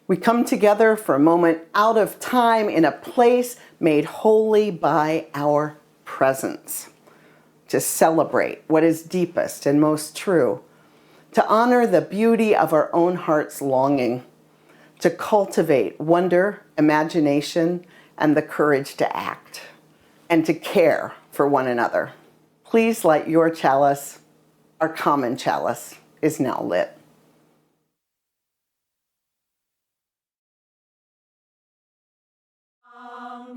We come together for a moment out of time in a place made holy by our presence, to celebrate what is deepest and most true, to honor the beauty of our own heart's longing, to cultivate wonder, imagination, and the courage to act, and to care for one another. Please light your chalice. Our common chalice is now lit.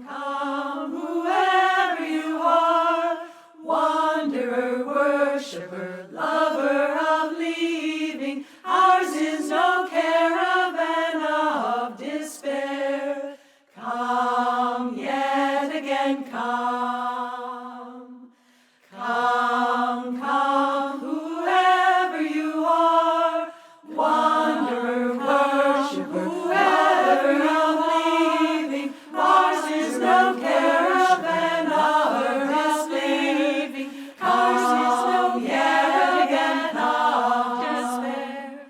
Come, whoever you are, wanderer, worshiper, lover of leaving, ours is no caravan of despair. Come yet again, come. Come, come, whoever you are, wanderer, worshiper, lover of leaving, ours is no caravan of disbelieving, ours is no yet again of despair.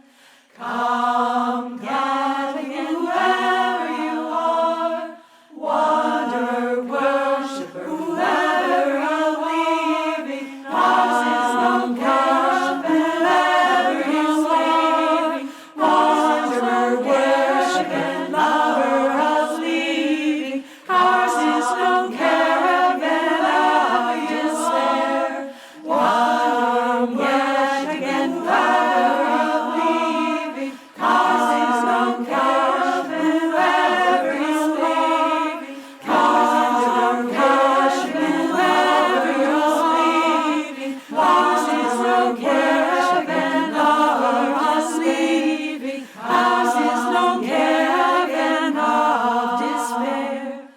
Come yet again, whoever you are, wanderer, worshiper, lover of leaving, ours is no caravan, whoever is leaving, wanderer, worshiper, lover of leaving, ours is no caravan of despair. Come yet again, lover of leaving, ours is no caravan, whoever is leaving, ours is no caravan, whoever is leaving, ours is no caravan of leaving, ours is no caravan of despair.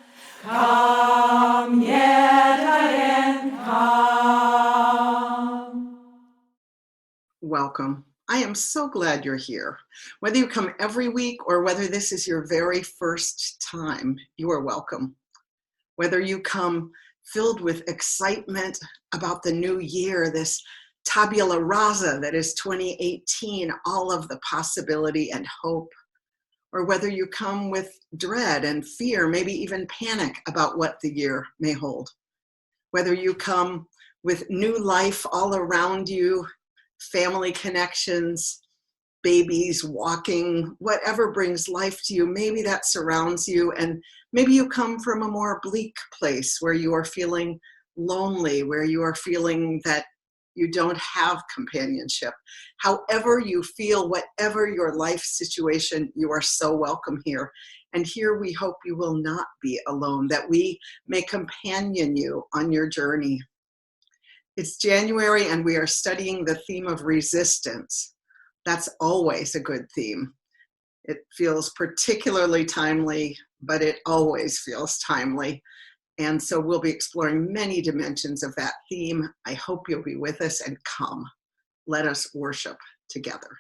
Come yet again, come. Welcome. I am so glad you're here. Whether you come every week or whether this is your very first time, you are welcome. Whether you come filled with excitement about the new year, this tabula rasa that is 2018, all of the possibility and hope, or whether you come with dread and fear, maybe even panic about what the year may hold. Whether you come with new life all around you, family connections, babies walking, whatever brings life to you, maybe that surrounds you, and maybe you come from a more bleak place where you are feeling lonely, where you are feeling that you don't have companionship. However you feel, whatever your life situation, you are so welcome here. And here we hope you will not be alone, that we may companion you on your journey. It's January and we are studying the theme of resistance. That's always a good theme. It feels particularly timely, but it always feels timely. And so we'll be exploring many dimensions of that theme. I hope you'll be with us and come. Let us worship together.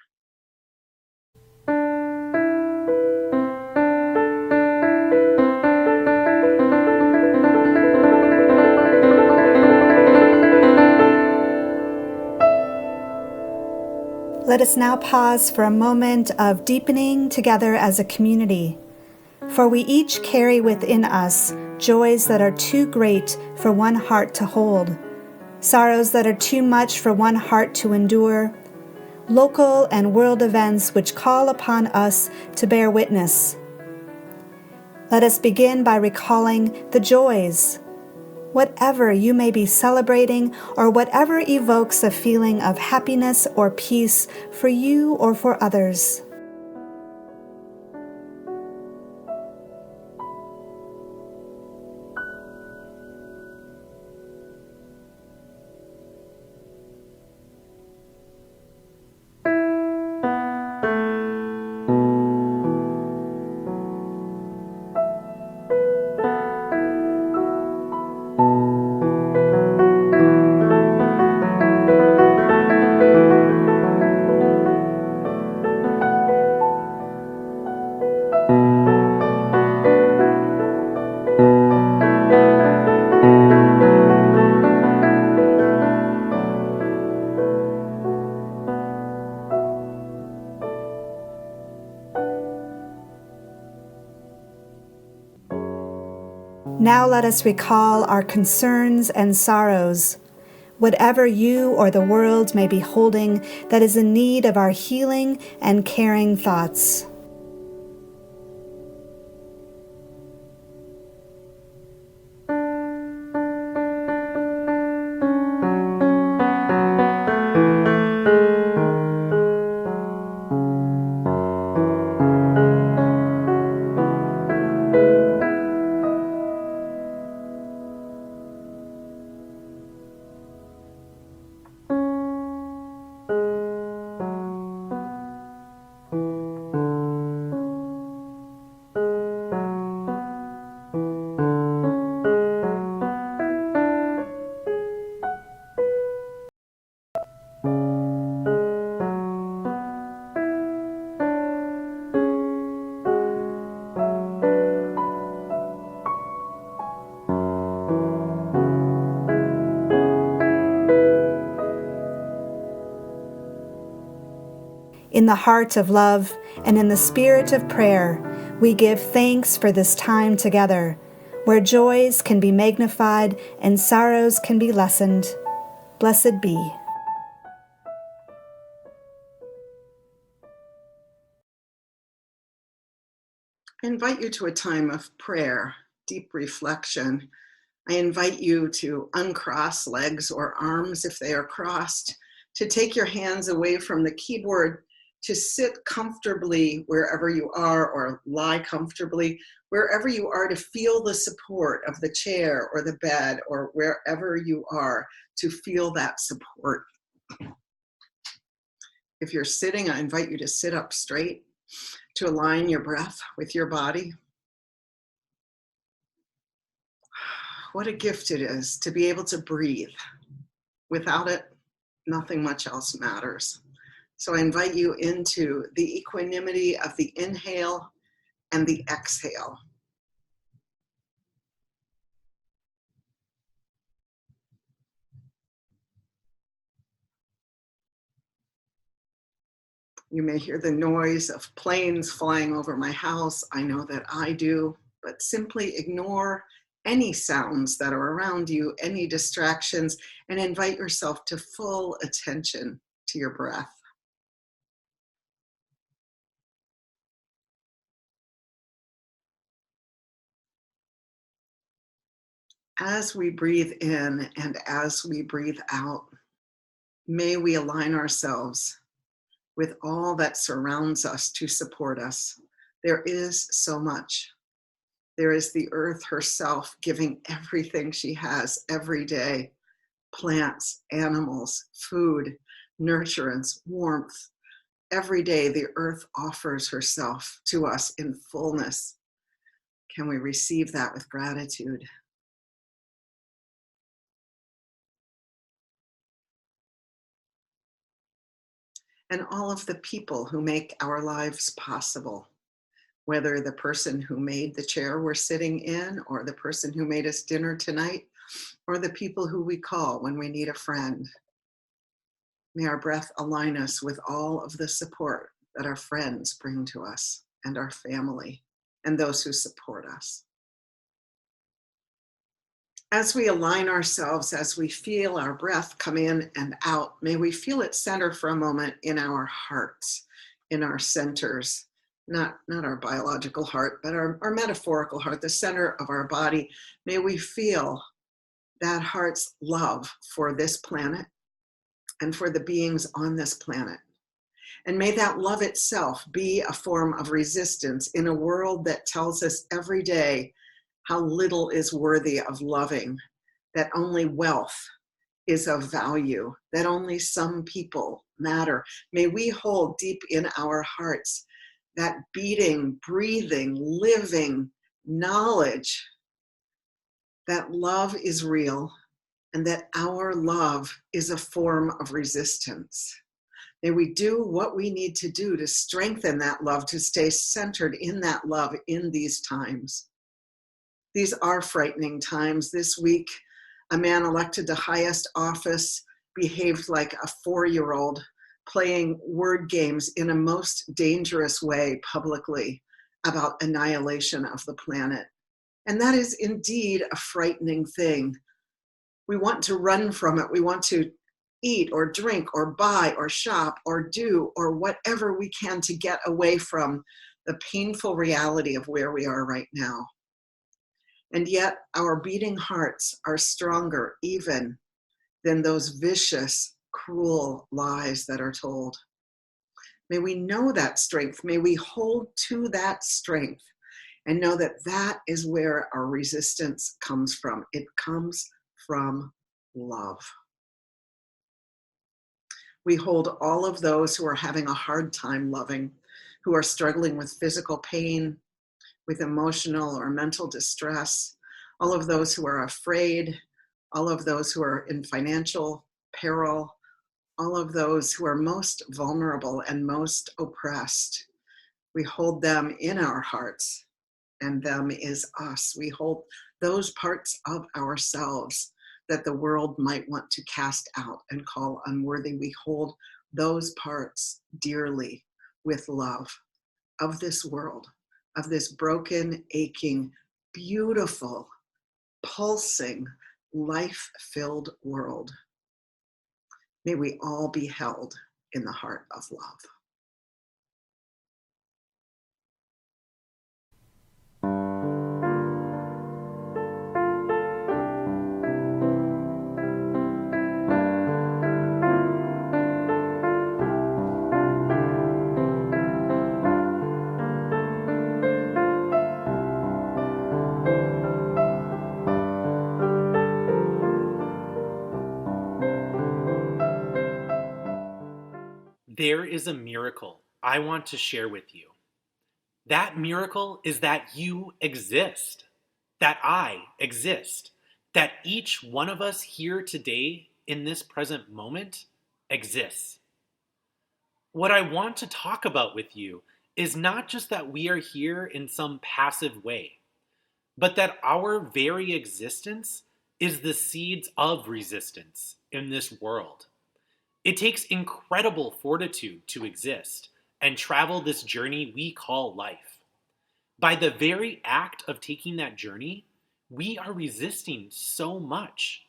Let us now pause for a moment of deepening together as a community, for we each carry within us joys that are too great for one heart to hold, sorrows that are too much for one heart to endure, local and world events which call upon us to bear witness. Let us begin by recalling the joys, whatever you may be celebrating or whatever evokes a feeling of happiness or peace for you or for others. Now let us recall our concerns and sorrows, whatever you or the world may be holding that is in need of our healing and caring thoughts. In the heart of love and in the spirit of prayer, we give thanks for this time together, where joys can be magnified and sorrows can be lessened. Blessed be. I invite you to a time of prayer, deep reflection. I invite you to uncross legs or arms if they are crossed, to take your hands away from the keyboard, to sit comfortably wherever you are or lie comfortably wherever you are, to feel the support of the chair or the bed or wherever you are, to feel that support. If you're sitting, I invite you to sit up straight, to align your breath with your body. What a gift it is to be able to breathe. Without it, nothing much else matters. So I invite you into the equanimity of the inhale and the exhale. You may hear the noise of planes flying over my house. I know that I do, but simply ignore any sounds that are around you, any distractions, and invite yourself to full attention to your breath. As we breathe in and as we breathe out, may we align ourselves with all that surrounds us to support us. There is so much. There is the earth herself giving everything she has every day: plants, animals, food, nurturance, warmth. Every day the earth offers herself to us in fullness. Can we receive that with gratitude? And all of the people who make our lives possible, whether the person who made the chair we're sitting in, or the person who made us dinner tonight, or the people who we call when we need a friend. May our breath align us with all of the support that our friends bring to us, and our family, and those who support us. As we align ourselves, as we feel our breath come in and out, may we feel it center for a moment in our hearts, in our centers, not our biological heart, but our metaphorical heart, the center of our body. May we feel that heart's love for this planet and for the beings on this planet. And may that love itself be a form of resistance in a world that tells us every day how little is worthy of loving, that only wealth is of value, that only some people matter. May we hold deep in our hearts that beating, breathing, living knowledge that love is real and that our love is a form of resistance. May we do what we need to do to strengthen that love, to stay centered in that love in these times. These are frightening times. This week, a man elected to highest office behaved like a 4-year-old, playing word games in a most dangerous way publicly about annihilation of the planet. And that is indeed a frightening thing. We want to run from it. We want to eat or drink or buy or shop or do or whatever we can to get away from the painful reality of where we are right now. And yet our beating hearts are stronger even than those vicious, cruel lies that are told. May we know that strength. May we hold to that strength and know that that is where our resistance comes from. It comes from love. We hold all of those who are having a hard time loving, who are struggling with physical pain, with emotional or mental distress, all of those who are afraid, all of those who are in financial peril, all of those who are most vulnerable and most oppressed. We hold them in our hearts, and them is us. We hold those parts of ourselves that the world might want to cast out and call unworthy. We hold those parts dearly with love of this world, of this broken, aching, beautiful, pulsing, life-filled world. May we all be held in the heart of love. There is a miracle I want to share with you. That miracle is that you exist, that I exist, that each one of us here today in this present moment exists. What I want to talk about with you is not just that we are here in some passive way, but that our very existence is the seeds of resistance in this world. It takes incredible fortitude to exist and travel this journey we call life. By the very act of taking that journey, we are resisting so much.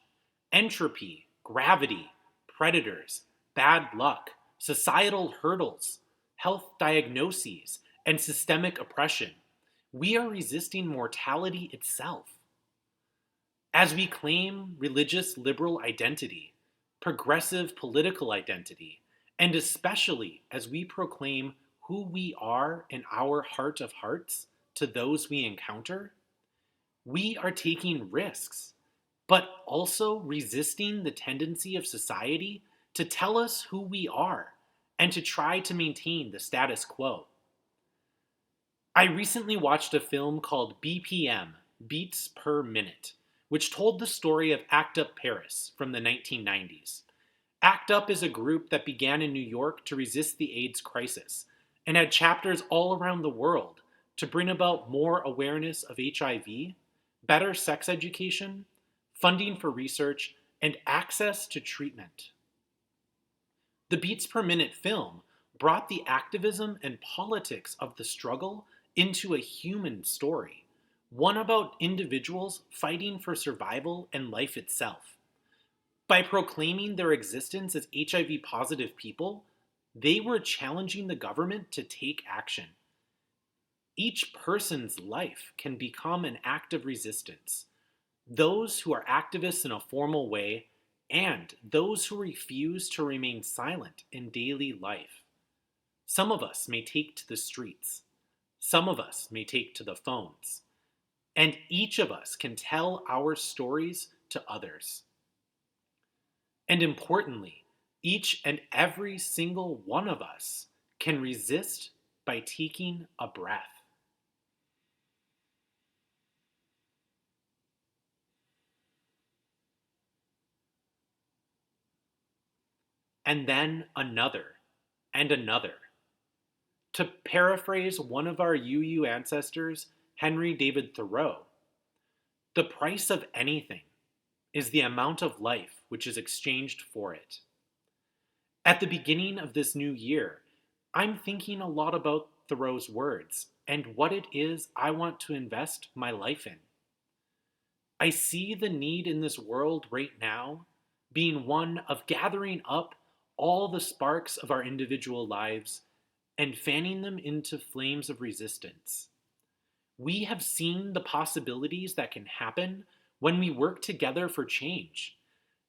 Entropy, gravity, predators, bad luck, societal hurdles, health diagnoses, and systemic oppression. We are resisting mortality itself. As we claim religious liberal identity, progressive political identity, and especially as we proclaim who we are in our heart of hearts to those we encounter, we are taking risks, but also resisting the tendency of society to tell us who we are and to try to maintain the status quo. I recently watched a film called BPM, Beats Per Minute, which told the story of ACT UP Paris from the 1990s. ACT UP is a group that began in New York to resist the AIDS crisis and had chapters all around the world to bring about more awareness of HIV, better sex education, funding for research, and access to treatment. The Beats Per Minute film brought the activism and politics of the struggle into a human story, one about individuals fighting for survival and life itself. By proclaiming their existence as HIV positive people, they were challenging the government to take action. Each person's life can become an act of resistance. Those who are activists in a formal way, and those who refuse to remain silent in daily life. Some of us may take to the streets. Some of us may take to the phones. And each of us can tell our stories to others. And importantly, each and every single one of us can resist by taking a breath. And then another, and another. To paraphrase one of our UU ancestors, Henry David Thoreau, the price of anything is the amount of life which is exchanged for it. At the beginning of this new year, I'm thinking a lot about Thoreau's words and what it is I want to invest my life in. I see the need in this world right now being one of gathering up all the sparks of our individual lives and fanning them into flames of resistance. We have seen the possibilities that can happen when we work together for change,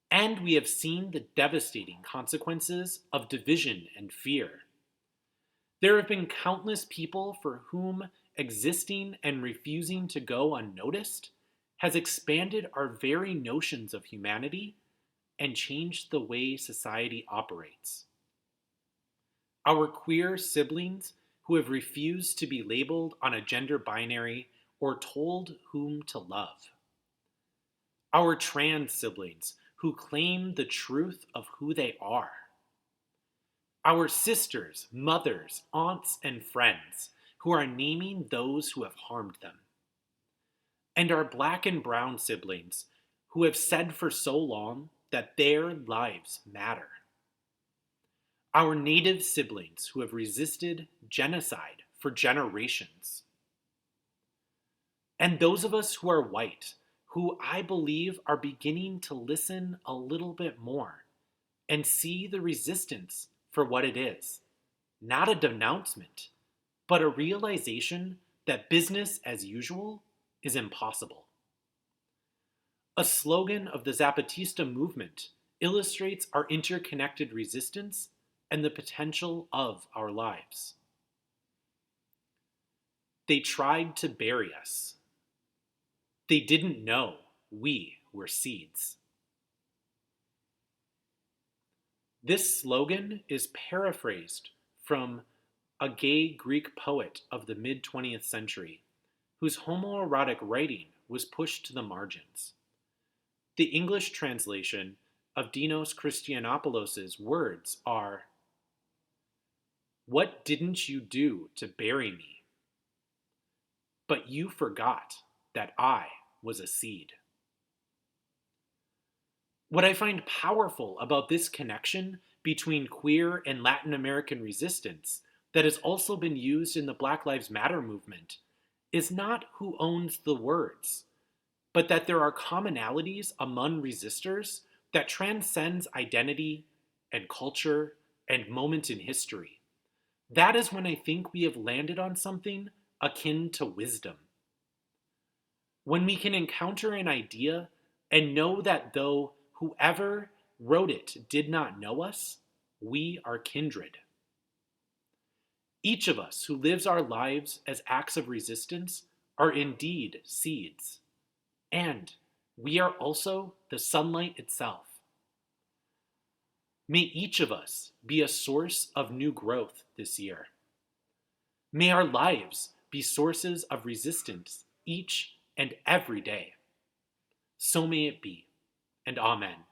and we have seen the devastating consequences of division and fear. There have been countless people for whom existing and refusing to go unnoticed has expanded our very notions of humanity and changed the way society operates. Our queer siblings who have refused to be labeled on a gender binary or told whom to love. Our trans siblings who claim the truth of who they are. Our sisters, mothers, aunts, and friends who are naming those who have harmed them. And our Black and brown siblings who have said for so long that their lives matter. Our Native siblings who have resisted genocide for generations. And those of us who are white, who I believe are beginning to listen a little bit more and see the resistance for what it is. Not a denouncement, but a realization that business as usual is impossible. A slogan of the Zapatista movement illustrates our interconnected resistance and the potential of our lives. They tried to bury us. They didn't know we were seeds. This slogan is paraphrased from a gay Greek poet of the mid-20th century, whose homoerotic writing was pushed to the margins. The English translation of Dinos Christianopoulos' words are, "What didn't you do to bury me? But you forgot that I was a seed." What I find powerful about this connection between queer and Latin American resistance that has also been used in the Black Lives Matter movement is not who owns the words, but that there are commonalities among resistors that transcends identity and culture and moment in history. That is when I think we have landed on something akin to wisdom. When we can encounter an idea and know that though whoever wrote it did not know us, we are kindred. Each of us who lives our lives as acts of resistance are indeed seeds, and we are also the sunlight itself. May each of us be a source of new growth this year. May our lives be sources of resistance each and every day. So may it be, and amen.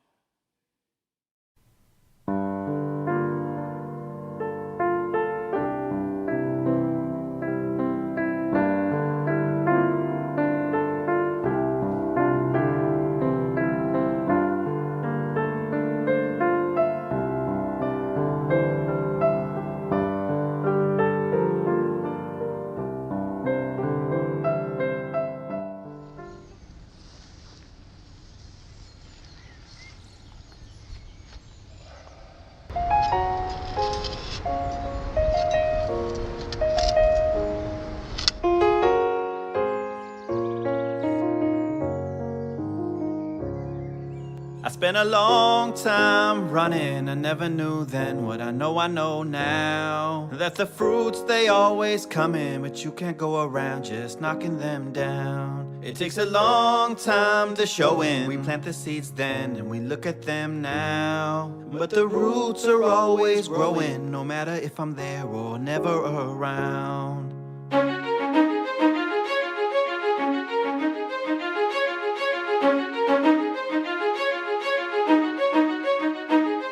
I spent a long time running, I never knew then what I know now. That the fruits, they always come in, but you can't go around just knocking them down. It takes a long time to show in. We plant the seeds then, and we look at them now. But the roots are always growing, no matter if I'm there or never around.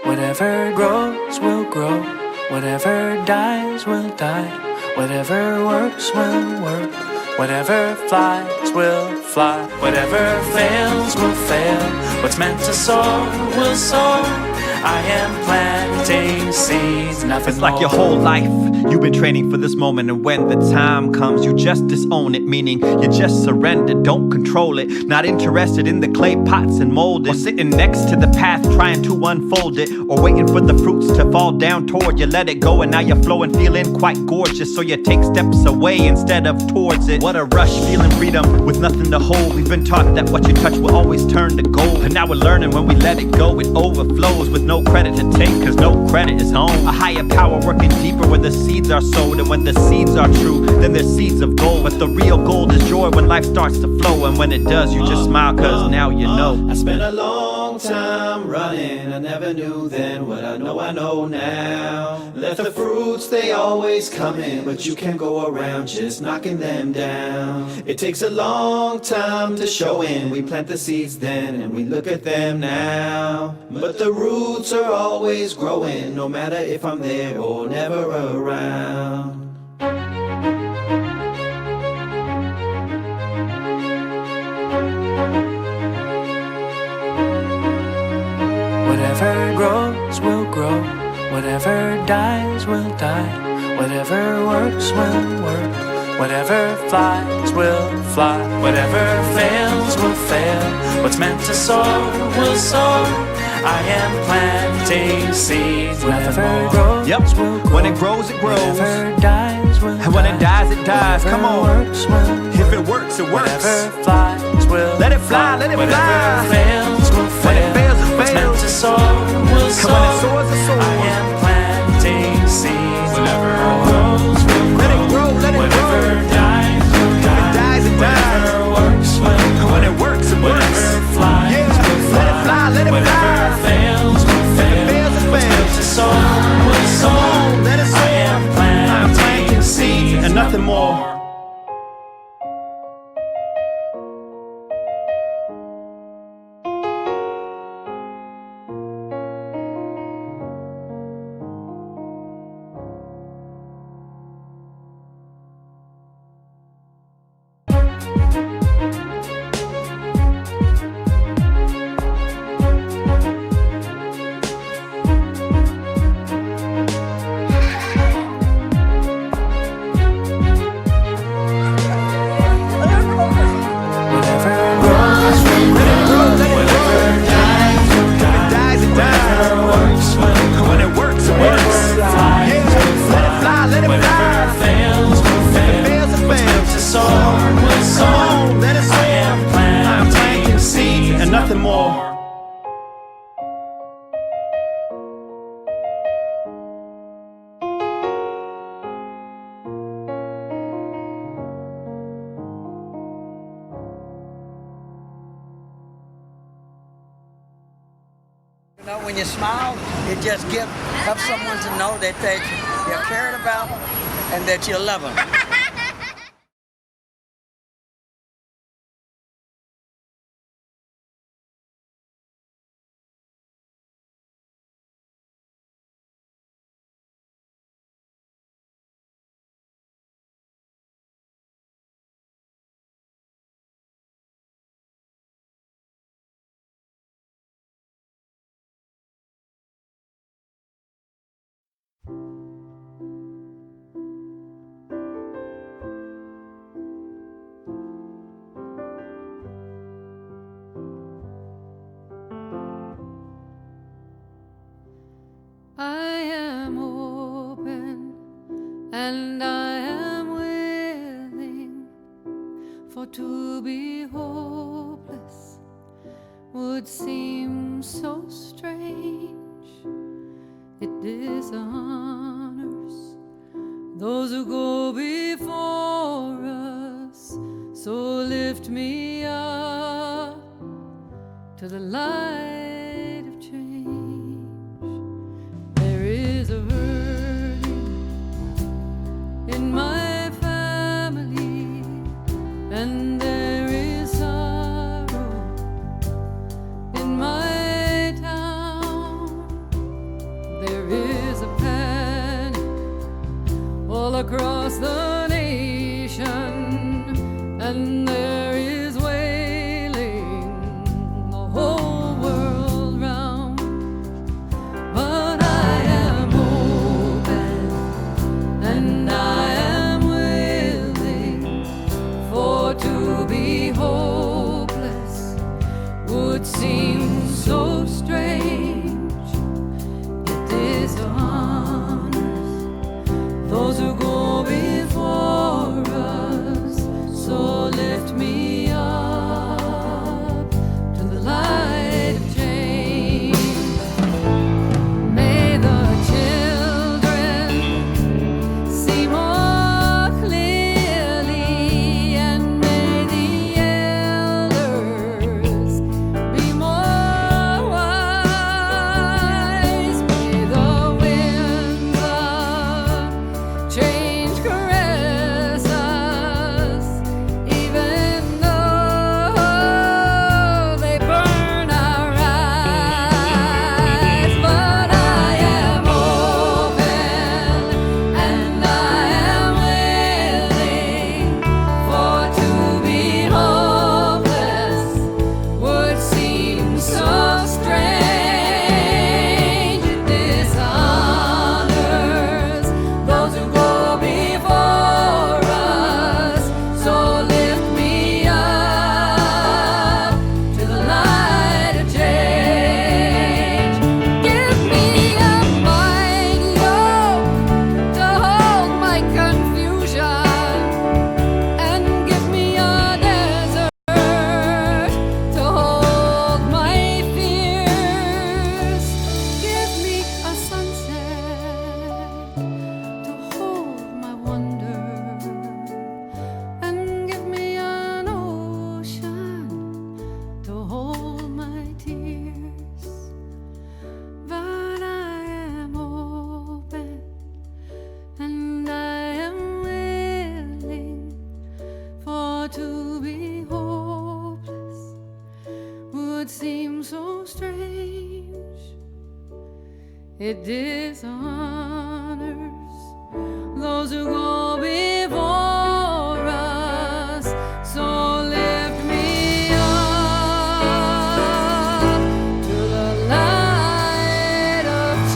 Whatever grows will grow, whatever dies will die, whatever works will work, whatever flies will fly, whatever fails will fail, what's meant to soar will soar. I am planting seeds, nothing It's like more. your whole life You've been training for this moment, and when the time comes, you just disown it. Meaning you just surrender, don't control it. Not interested in the clay pots and molding, or sitting next to the path trying to unfold it, or waiting for the fruits to fall down toward you. Let it go and now you're flowing, feeling quite gorgeous, so you take steps away instead of towards it. What a rush, feeling freedom with nothing to hold. We've been taught that what you touch will always turn to gold, and now we're learning when we let it go, it overflows with no credit to take, cause no credit is home. A higher power working deeper where the seeds are sowed, and when the seeds are true, then they're seeds of gold. But the real gold is joy when life starts to flow, and when it does, you just smile cause now you know. I spent a long time running, I never knew then what I know now. Let the fruits, they always come in, but you can't go around just knocking them down. It takes a long time to show in, we plant the seeds then and we look at them now. But the roots are always growing, no matter if I'm there or never around. Whatever grows will grow, whatever dies will die, whatever works will work, whatever flies will fly, whatever fails will fail, what's meant to soar will soar. I am planting seeds. Whatever grows will grow. When it grows, it grows. Whatever dies will die. And when it dies, it dies. Come on. Works will if it works, it works. Whatever flies will let it fly, let it whatever fly. Fails will fail. When it fails, it what's fails. Meant to soar will soar. And when it soars, it soars. I am planting seeds. Whatever grows will grow. Let it grow, let it whatever grow. Dies will die. If it dies, it dies. Whatever works will grow. When it works, it works. Whatever flies yeah. will fly. Let it fly, let it whatever fly. Fails will fail. If it fails, it what's fails. Meant to soar will soar. Let it soar. I am planting seeds and nothing more. Nothing more. You know, when you smile, it just helps someone to know that you're cared about and that you love them. I am open and I am willing, for to be hopeless would seem so strange. It dishonors those who go before us, so lift me up to the light of change. There is a hurting in my family, and there is sorrow in my town. There is a panic all across the nation, and there is wailing the whole world round. But I am open and it dishonors those who go before us. So lift me up to the light of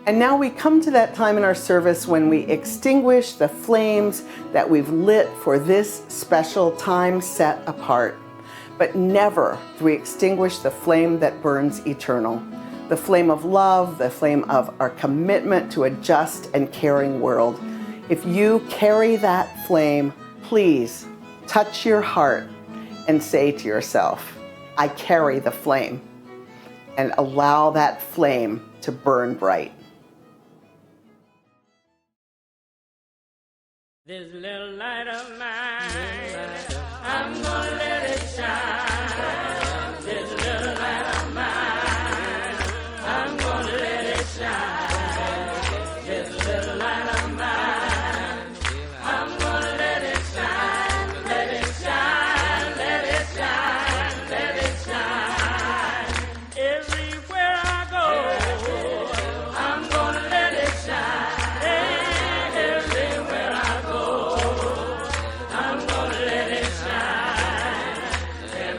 And now we come to that time in our service when we extinguish the flames that we've lit for this special time set apart. But never do we extinguish the flame that burns eternal. The flame of love, the flame of our commitment to a just and caring world. If you carry that flame, please touch your heart and say to yourself, I carry the flame, and allow that flame to burn bright. This little light of mine, I'm gonna let it shine. This little light of mine, I'm gonna let it shine. This little light of mine, I'm gonna let it shine. Let it shine, let it shine, let it shine. Everywhere I go, I'm gonna let it shine. Everywhere I go, I'm gonna let it shine.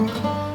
love.